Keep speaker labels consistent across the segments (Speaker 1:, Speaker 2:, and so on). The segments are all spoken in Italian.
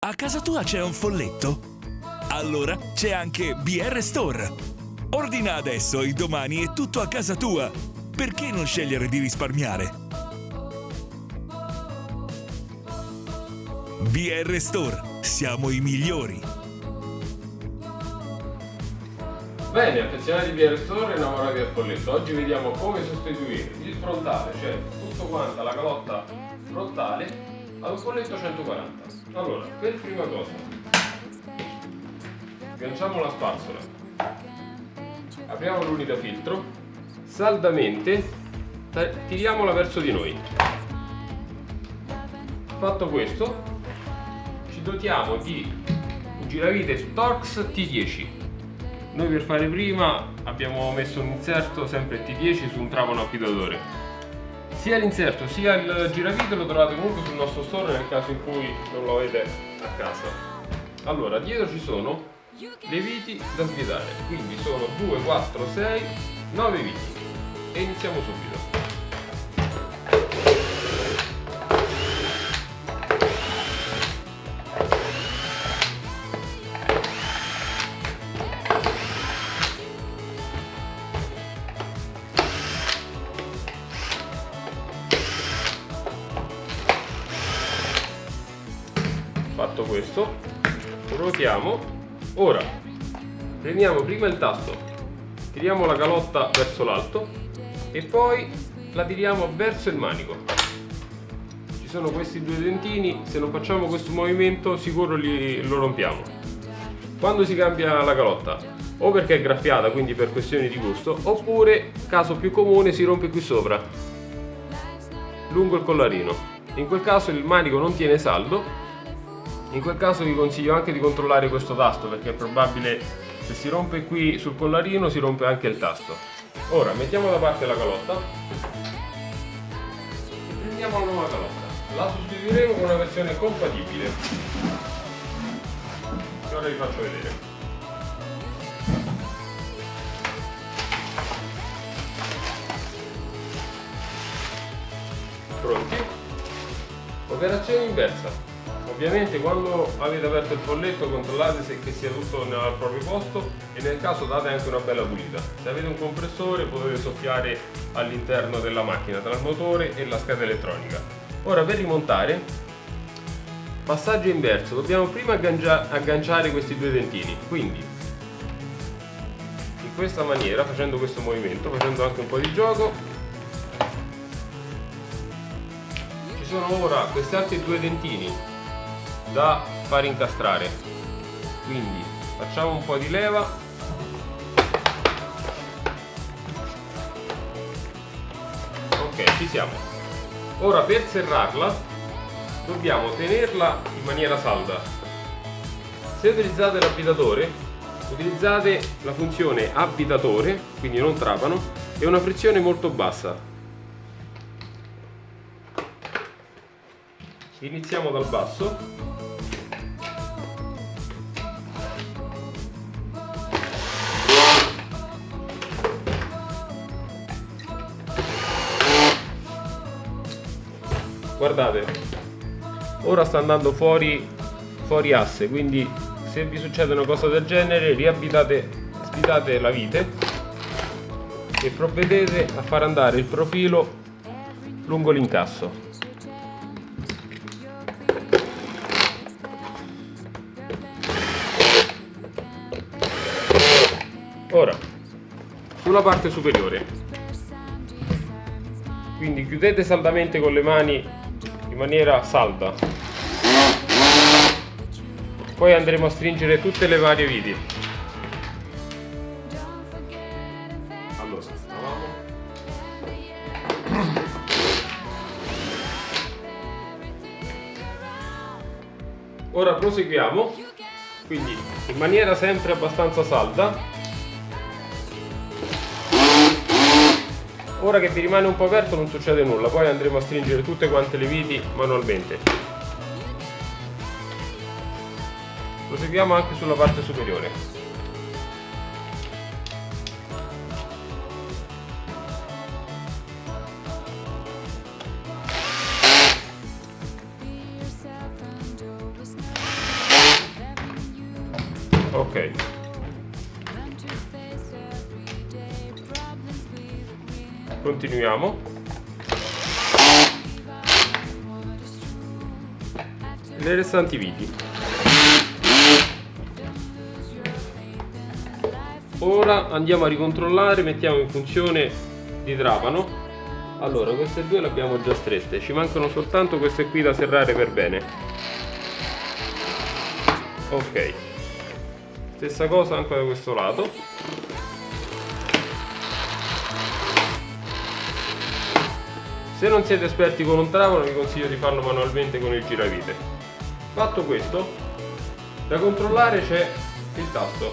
Speaker 1: A casa tua c'è un folletto? Allora c'è anche BR Store. Ordina adesso e domani è tutto a casa tua. Perché non scegliere di risparmiare? BR Store, siamo i migliori.
Speaker 2: Bene, affezionati di BR Store e innamorati del folletto, oggi vediamo come sostituire il frontale, cioè tutto quanta la calotta frontale, ad un folletto 140. Allora, per prima cosa, sganciamo la spazzola, apriamo l'unità filtro, saldamente tiriamola verso di noi. Fatto questo, ci dotiamo di un giravite Torx T10. Noi per fare prima abbiamo messo un inserto sempre T10 su un trapano appidatore. Sia l'inserto sia il giravite lo trovate comunque sul nostro store nel caso in cui non lo avete a casa. Allora, dietro ci sono le viti da sviare, quindi sono 2, 4, 6, 9 viti e iniziamo subito. Fatto questo, ruotiamo. Ora prendiamo prima il tasto, tiriamo la calotta verso l'alto e poi la tiriamo verso il manico. Ci sono questi due dentini, se non facciamo questo movimento sicuro lo rompiamo. Quando si cambia la calotta, o perché è graffiata, quindi per questioni di gusto, oppure, caso più comune, si rompe qui sopra, lungo il collarino. In quel caso il manico non tiene saldo. In quel caso vi consiglio anche di controllare questo tasto, perché è probabile, se si rompe qui sul collarino, si rompe anche il tasto. Ora mettiamo da parte la calotta e prendiamo la nuova calotta. La sostituiremo con una versione compatibile, che ora vi faccio vedere. Pronti? Operazione inversa. Ovviamente quando avete aperto il folletto controllate che sia tutto al proprio posto e nel caso date anche una bella pulita. Se avete un compressore potete soffiare all'interno della macchina tra il motore e la scheda elettronica. Ora per rimontare, passaggio inverso, dobbiamo prima agganciare questi due dentini, quindi in questa maniera, facendo questo movimento, facendo anche un po' di gioco. Ci sono ora questi altri due dentini da far incastrare, quindi facciamo un po' di leva, ok, ci siamo. Ora per serrarla dobbiamo tenerla in maniera salda. Se utilizzate l'abbitatore, utilizzate la funzione abbitatore, quindi non trapano, e una frizione molto bassa. Iniziamo dal basso. Guardate, ora sta andando fuori asse, quindi se vi succede una cosa del genere sbitate la vite e provvedete a far andare il profilo lungo l'incasso. Ora, sulla parte superiore, quindi chiudete saldamente con le mani in maniera salda, poi andremo a stringere tutte le varie viti. Allora, stavamo. Ora proseguiamo, quindi in maniera sempre abbastanza salda. Ora che vi rimane un po' aperto non succede nulla, poi andremo a stringere tutte quante le viti manualmente. Proseguiamo anche sulla parte superiore. Ok. Continuiamo. Le restanti viti. Ora andiamo a ricontrollare, mettiamo in funzione di trapano. Allora, queste due le abbiamo già strette, ci mancano soltanto queste qui da serrare per bene. Ok, stessa cosa anche da questo lato. Se non siete esperti con un trapano, vi consiglio di farlo manualmente con il giravite. Fatto questo, da controllare c'è il tasto.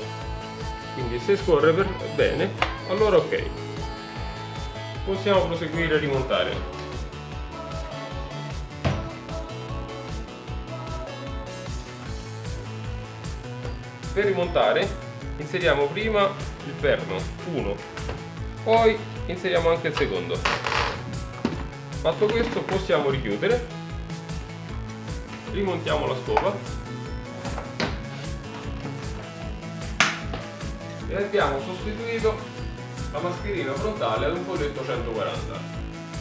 Speaker 2: Quindi se scorre per bene, allora ok. Possiamo proseguire a rimontare. Per rimontare inseriamo prima il perno, uno, poi inseriamo anche il secondo. Fatto questo possiamo richiudere, rimontiamo la scopa e abbiamo sostituito la mascherina frontale ad un folletto 140.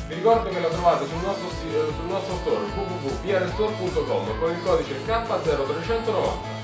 Speaker 2: Vi ricordo che la trovate sul nostro store www.prstore.com con il codice K0390.